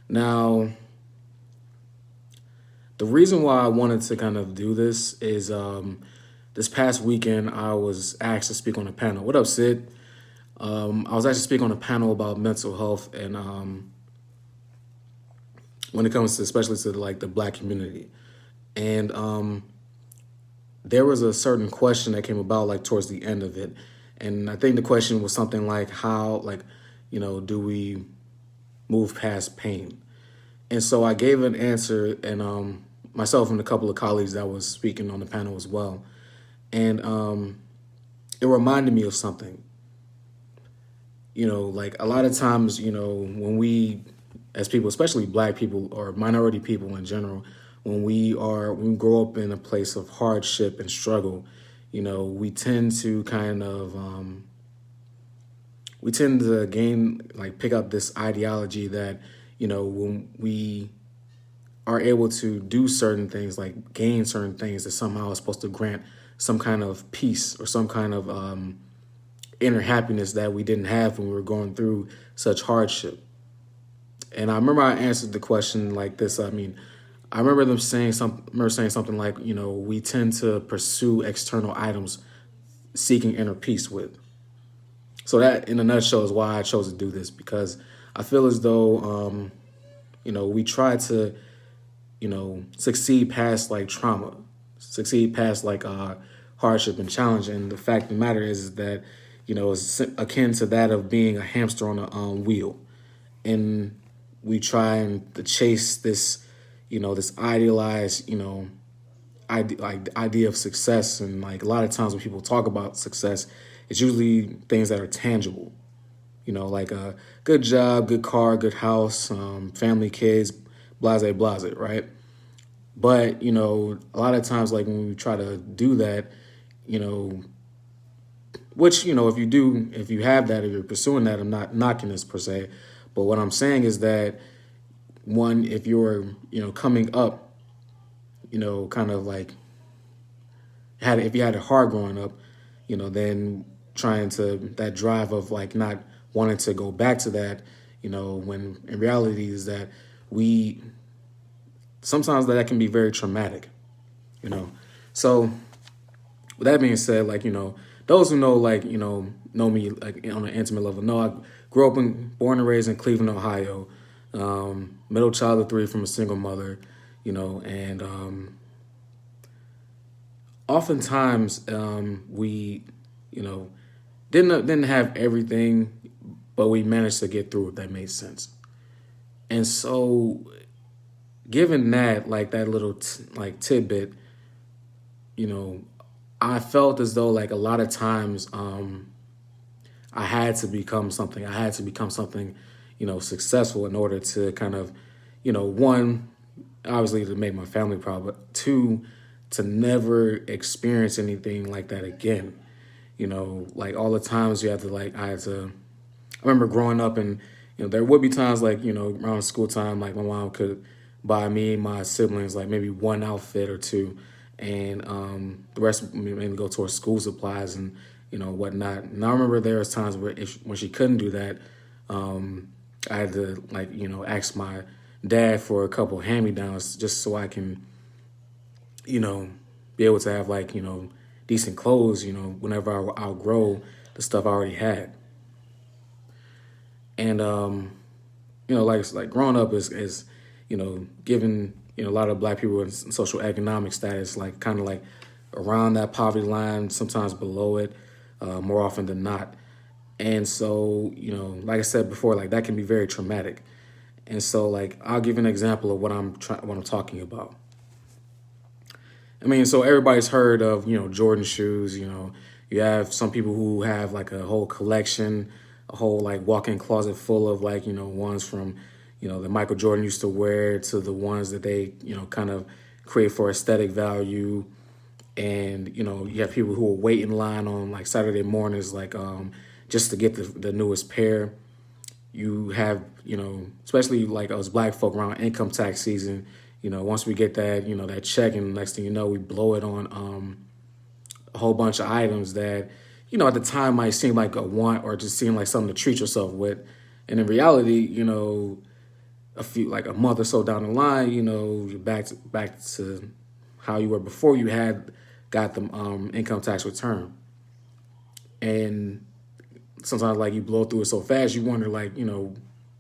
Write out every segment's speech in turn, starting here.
Now, the reason why I wanted to kind of do this is this past weekend I was asked to speak on a panel. What up, Sid? I was asked to speak on a panel about mental health and when it comes to especially to like the Black community. And there was a certain question that came about like towards the end of it, and I think the question was something like how do we move past pain? And so I gave an answer, and myself and a couple of colleagues that was speaking on the panel as well. And it reminded me of something. Like a lot of times, when we, as people, especially Black people or minority people in general, when we grow up in a place of hardship and struggle, we tend to pick up this ideology that, when we are able to do certain things, like gain certain things, that somehow is supposed to grant some kind of peace or some kind of inner happiness that we didn't have when we were going through such hardship. And I remember I answered the question like this. I remember them saying something like, we tend to pursue external items seeking inner peace with. So that, in a nutshell, is why I chose to do this, because I feel as though, we try to, succeed past like trauma, succeed past like hardship and challenge. And the fact of the matter is that, it's akin to that of being a hamster on a wheel. And we try and to chase this, this idealized, idea of success. And like a lot of times when people talk about success, it's usually things that are tangible, like a good job, good car, good house, family, kids, blase, blase, right? But, a lot of times, like when we try to do that, which, if you have that, if you're pursuing that, I'm not knocking this per se. But what I'm saying is that, one, if you're, coming up, kind of like, if you had it hard growing up, then trying to, that drive of like not wanting to go back to that, when in reality is that sometimes that can be very traumatic, So with that being said, like, those who know, like, know me like on an intimate level, know I grew up born and raised in Cleveland, Ohio, middle child of three from a single mother, and oftentimes we, didn't have everything, but we managed to get through, if that made sense. And so, given that, like that little tidbit, I felt as though like a lot of times I had to become something. I had to become something, successful in order to kind of, one, obviously to make my family proud, but two, to never experience anything like that again. Like all the times I remember growing up and, there would be times like, around school time, like my mom could buy me and my siblings like maybe one outfit or two, and the rest mainly go towards school supplies and, whatnot. And I remember there was times where when she couldn't do that, I had to like, ask my dad for a couple hand-me-downs just so I can, be able to have like, decent clothes, whenever I outgrow the stuff I already had. And, like growing up is given, a lot of Black people in social economic status, like kind of like around that poverty line, sometimes below it, more often than not. And so, like I said before, like that can be very traumatic. And so, like, I'll give an example of what I'm talking about. So everybody's heard of, Jordan shoes. You have some people who have like a whole collection, a whole like walk-in closet full of like, ones from, that Michael Jordan used to wear to the ones that they, kind of create for aesthetic value. And, you have people who will wait in line on like Saturday mornings, like just to get the newest pair. You have, especially like us Black folk around income tax season, once we get that, that check, and next thing you know, we blow it on a whole bunch of items that, at the time might seem like a want or just seem like something to treat yourself with. And in reality, a month or so down the line, you're back to how you were before you had got the income tax return. And sometimes like you blow through it so fast, you wonder like,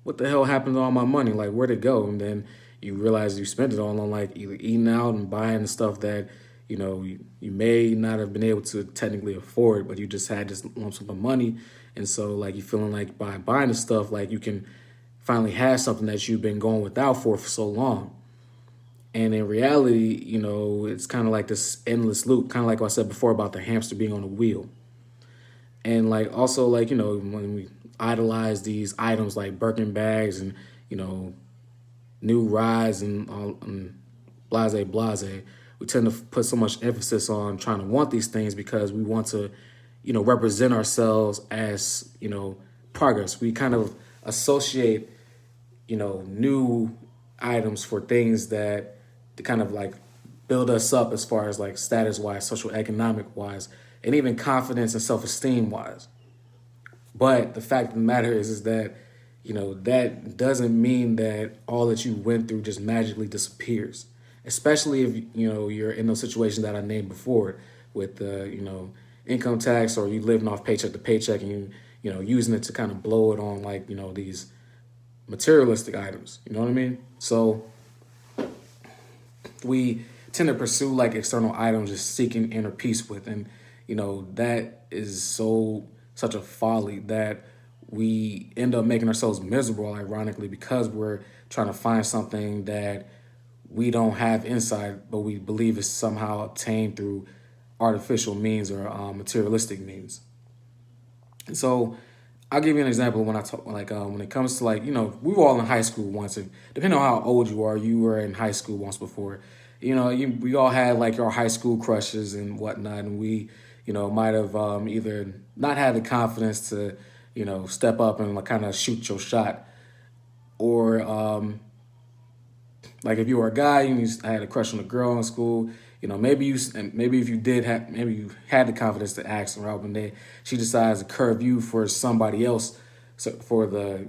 what the hell happened to all my money? Like where'd it go? And then you realize you spent it all on like either eating out and buying the stuff that, you may not have been able to technically afford, but you just had this lump sum of money. And so like you feeling like by buying the stuff, like you can finally have something that you've been going without for so long. And in reality, it's kind of like this endless loop, kind of like what I said before about the hamster being on a wheel. And like also like, when we idolize these items like Birkin bags and, new rides and blase, we tend to put so much emphasis on trying to want these things because we want to, represent ourselves as, progress. We kind of associate, new items for things that to kind of like build us up as far as like status wise, social economic wise, and even confidence and self-esteem wise. But the fact of the matter is that, that doesn't mean that all that you went through just magically disappears. Especially if, you're in those situations that I named before with, income tax or you living off paycheck to paycheck and using it to kind of blow it on like, these materialistic items. You know what I mean? So we tend to pursue like external items just seeking inner peace with. And, that is such a folly that we end up making ourselves miserable, ironically, because we're trying to find something that we don't have inside, but we believe is somehow obtained through artificial means or materialistic means. And so I'll give you an example when I talk, like when it comes to like, we were all in high school once. If, depending on how old you are, you were in high school once before. We all had like our high school crushes and whatnot. And we, might have either not had the confidence to, step up and like kind of shoot your shot. Or like if you were a guy and you had a crush on a girl in school, maybe if you did have, maybe you had the confidence to ask her out, and she decides to curve you for somebody else, so for the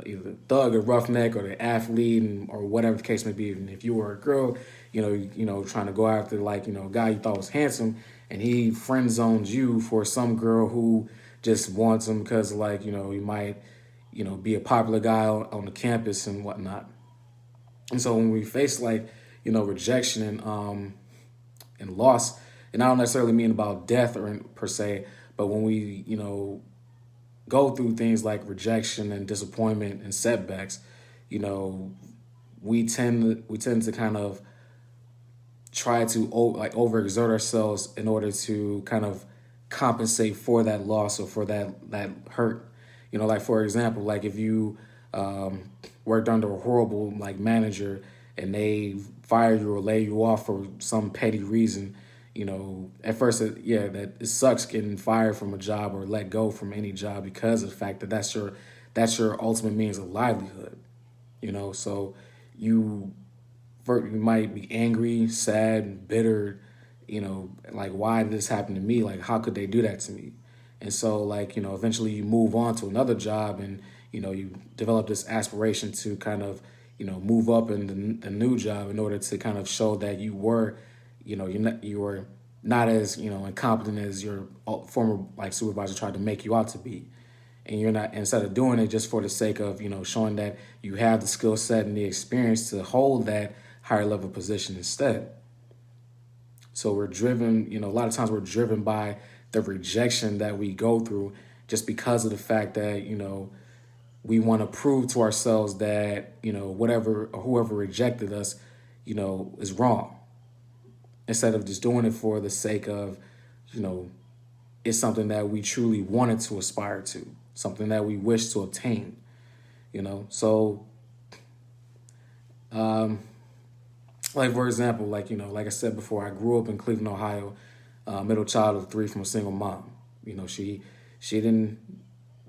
either the thug or roughneck or the athlete or whatever the case may be. And if you were a girl, trying to go after like a guy you thought was handsome, and he friend zones you for some girl who just wants him because like he might be a popular guy on the campus and whatnot. And so when we face like, rejection and loss, and I don't necessarily mean about death or per se, but when we, go through things like rejection and disappointment and setbacks, we tend to kind of try to overexert ourselves in order to kind of compensate for that loss or for that hurt. Like for example, like if you worked under a horrible like manager and they fire you or lay you off for some petty reason, at first, that it sucks getting fired from a job or let go from any job because of the fact that that's your ultimate means of livelihood. So you might be angry, sad, bitter, like why did this happen to me? Like how could they do that to me? And so like, eventually you move on to another job and, you develop this aspiration to kind of, move up in the new job in order to kind of show that you were, you were not as, incompetent as your former like supervisor tried to make you out to be. And you're not, instead of doing it just for the sake of, showing that you have the skill set and the experience to hold that higher level position instead. So we're driven, a lot of times we're driven by the rejection that we go through just because of the fact that, we want to prove to ourselves that, whatever or whoever rejected us, is wrong. Instead of just doing it for the sake of, it's something that we truly wanted to aspire to, something that we wish to obtain, So, like, for example, like, like I said before, I grew up in Cleveland, Ohio, middle child of three from a single mom.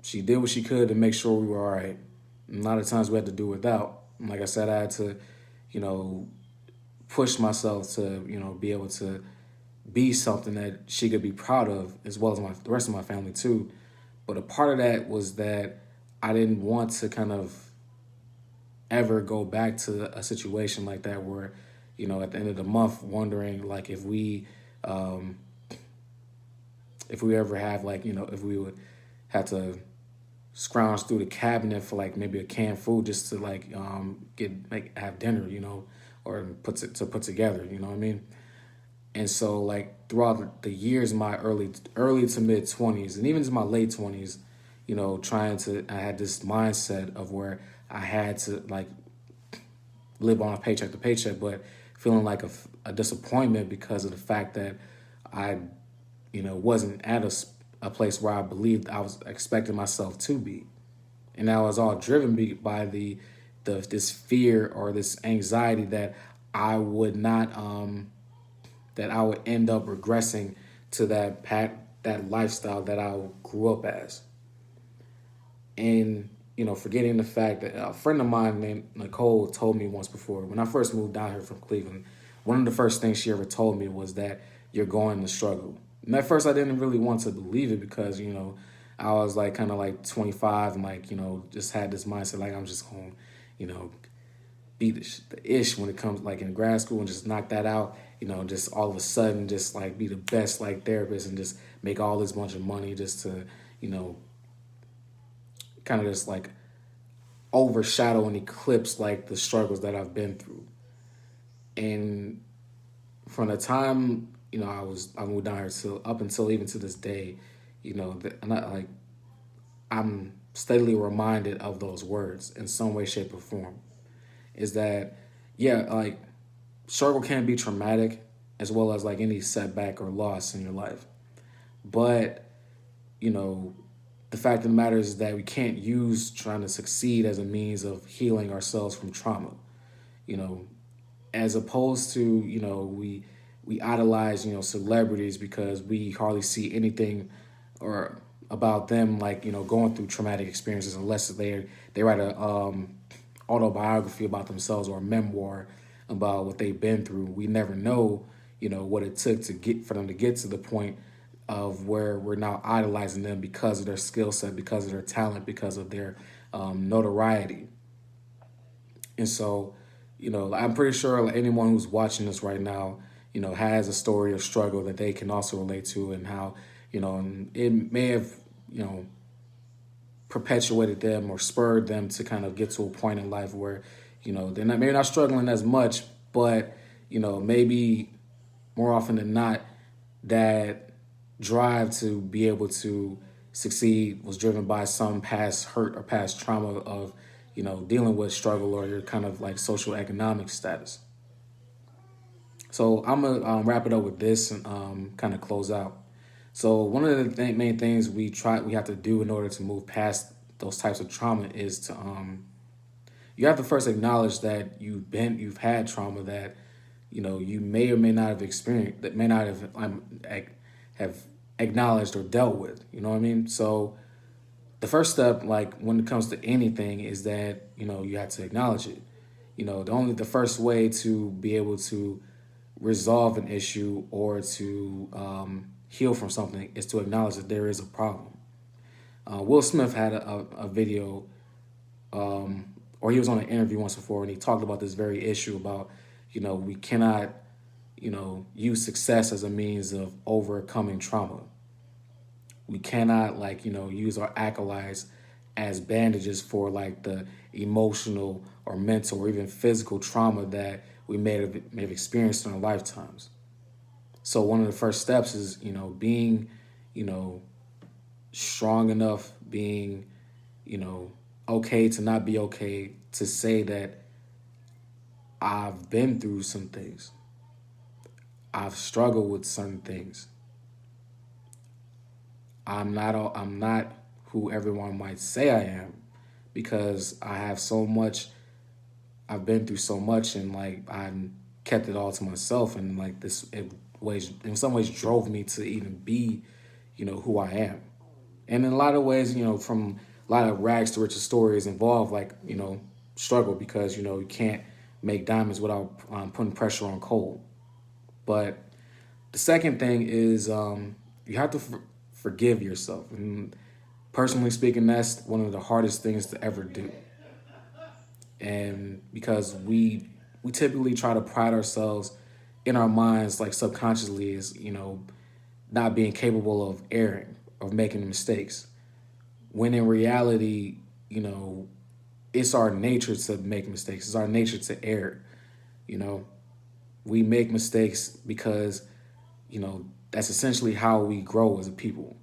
She did what she could to make sure we were all right. And a lot of times we had to do without. And like I said, I had to, push myself to, be able to be something that she could be proud of, as well as the rest of my family too. But a part of that was that I didn't want to kind of ever go back to a situation like that where, at the end of the month, wondering like if we ever have like, if we would have to scrounge through the cabinet for like maybe a canned food just to like get like have dinner, or put together, you know what I mean? And so like throughout the years, my early to mid 20s, and even to my late 20s, I had this mindset of where I had to like live on a paycheck to paycheck, but feeling like a disappointment because of the fact that I, wasn't at a place where I believed I was expecting myself to be. And that was all driven by this fear or this anxiety that I would not that I would end up regressing to that lifestyle that I grew up as. And forgetting the fact that a friend of mine named Nicole told me once before, when I first moved down here from Cleveland, one of the first things she ever told me was that you're going to struggle. And at first I didn't really want to believe it because, I was like kind of like 25 and like, just had this mindset like I'm just going, be the ish when it comes like in grad school and just knock that out, just all of a sudden just like be the best like therapist and just make all this bunch of money just to, kind of just like overshadow and eclipse like the struggles that I've been through. And from the time, I moved down here till up until even to this day, I'm steadily reminded of those words in some way, shape, or form. Is that, yeah, like struggle can be traumatic as well as like any setback or loss in your life. But, the fact of the matter is that we can't use trying to succeed as a means of healing ourselves from trauma. As opposed to, we idolize, celebrities because we hardly see anything or about them like, going through traumatic experiences unless they write a autobiography about themselves or a memoir about what they've been through. We never know, what it took for them to get to the point of where we're now idolizing them because of their skill set, because of their talent, because of their notoriety. And so, I'm pretty sure like, anyone who's watching this right now, has a story of struggle that they can also relate to, and how, it may have, perpetuated them or spurred them to kind of get to a point in life where, they're maybe not struggling as much, but, maybe more often than not, that drive to be able to succeed was driven by some past hurt or past trauma of, dealing with struggle or your kind of like social economic status. So I'm gonna wrap it up with this and kind of close out. So one of the main things we have to do in order to move past those types of trauma is to you have to first acknowledge that you've had trauma that you may or may not have experienced, that may not have acknowledged or dealt with. You know what I mean? So the first step, like when it comes to anything, is that you have to acknowledge it. The first way to be able to resolve an issue or to heal from something is to acknowledge that there is a problem. Will Smith had a video, or he was on an interview once before, and he talked about this very issue about, we cannot, use success as a means of overcoming trauma. We cannot use our accolades as bandages for like the emotional or mental or even physical trauma that we may have experienced in our lifetimes. So one of the first steps is, being, strong enough, being, okay to not be okay, to say that I've been through some things. I've struggled with certain things. I'm not who everyone might say I am because I've been through so much, and like I kept it all to myself, and like in some ways drove me to even be, who I am. And in a lot of ways, from a lot of rags to riches stories involve like, struggle because, you can't make diamonds without putting pressure on coal. But the second thing is you have to forgive yourself. And personally speaking, that's one of the hardest things to ever do. And because we typically try to pride ourselves in our minds, like subconsciously, as not being capable of erring, of making mistakes, when in reality, you know it's our nature to make mistakes. It's our nature to err. you know we make mistakes because that's essentially how we grow as a people.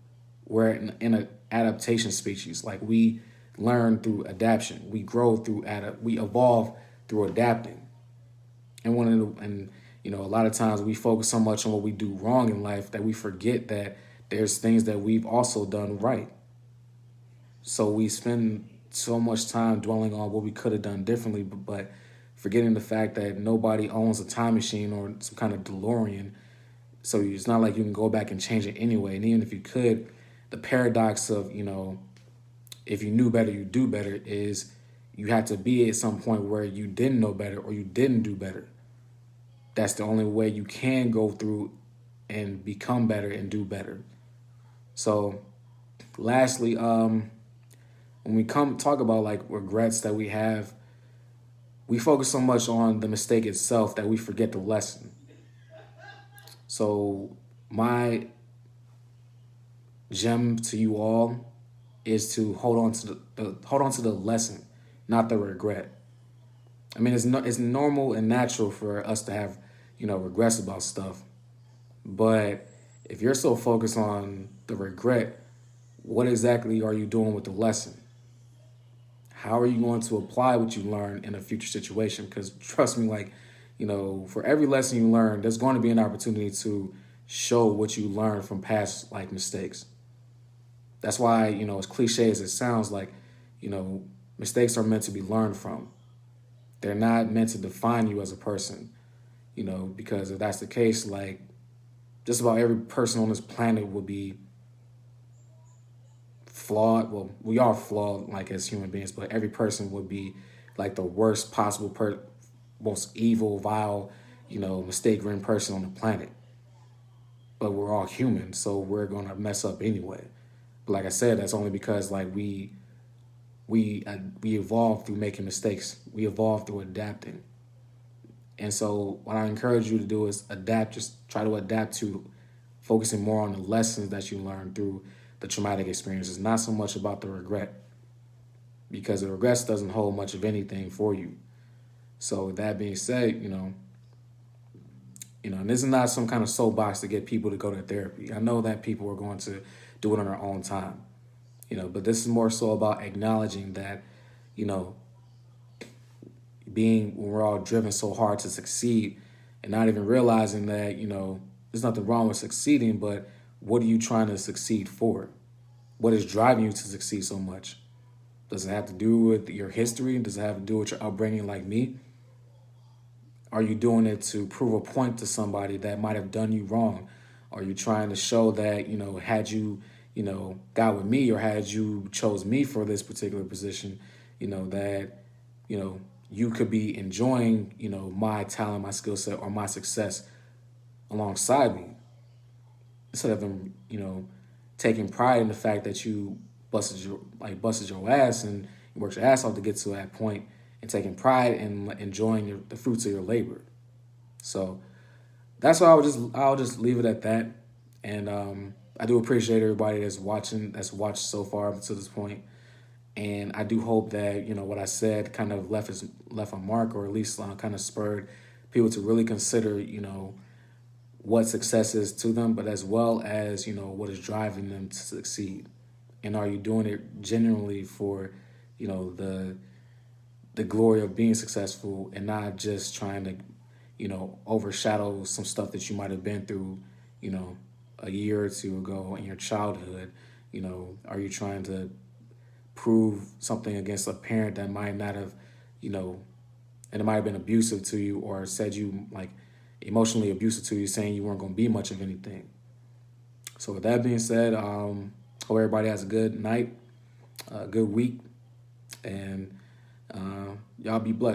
We're in an adaptation species. Like, we learn through adaptation. We grow through we evolve through adapting. And a lot of times we focus so much on what we do wrong in life that we forget that there's things that we've also done right. So we spend so much time dwelling on what we could have done differently, but forgetting the fact that nobody owns a time machine or some kind of DeLorean. So it's not like you can go back and change it anyway. And even if you could, the paradox of, if you knew better, you do better, is you had to be at some point where you didn't know better or you didn't do better. That's the only way you can go through and become better and do better. So lastly, when we come talk about like regrets that we have, we focus so much on the mistake itself that we forget the lesson. So my gem to you all is to hold on to the lesson, not the regret. I mean, it's normal and natural for us to have regrets about stuff, but if you're so focused on the regret, what exactly are you doing with the lesson? How are you going to apply what you learn in a future situation? Because trust me, like, for every lesson you learn, there's going to be an opportunity to show what you learned from past like mistakes. That's why, as cliche as it sounds, like, mistakes are meant to be learned from. They're not meant to define you as a person, because if that's the case, like, just about every person on this planet will be flawed. Well, we are flawed, like, as human beings, but every person would be like the worst possible most evil, vile, mistake-ridden person on the planet. But we're all human, so we're gonna mess up anyway. But like I said, that's only because like we evolve through making mistakes. We evolve through adapting. And so what I encourage you to do is adapt. Just try to adapt to focusing more on the lessons that you learn through the traumatic experiences, not so much about the regret, because the regrets doesn't hold much of anything for you. So with that being said, and this is not some kind of soapbox to get people to go to therapy. I know that people are going to do it on their own time, but this is more so about acknowledging that, you know, when we're all driven so hard to succeed and not even realizing that, there's nothing wrong with succeeding, but what are you trying to succeed for? What is driving you to succeed so much? Does it have to do with your history? Does it have to do with your upbringing like me? Are you doing it to prove a point to somebody that might have done you wrong? Are you trying to show that, had you, got with me, or had you chose me for this particular position, that, you could be enjoying, my talent, my skill set, or my success alongside me, instead of them, taking pride in the fact that you busted your ass and you worked your ass off to get to that point, and taking pride in enjoying the fruits of your labor. So that's why I'll just leave it at that. And I do appreciate everybody that's watched so far up to this point. And I do hope that, what I said kind of left a mark, or at least kind of spurred people to really consider, what success is to them, but as well as, what is driving them to succeed. And are you doing it genuinely for, the glory of being successful, and not just trying to, overshadow some stuff that you might have been through, a year or two ago in your childhood? Are you trying to prove something against a parent that might not have, and it might have been abusive to you, or said you like emotionally abusive to you, saying you weren't going to be much of anything? So with that being said, hope everybody has a good night, a good week, and y'all be blessed.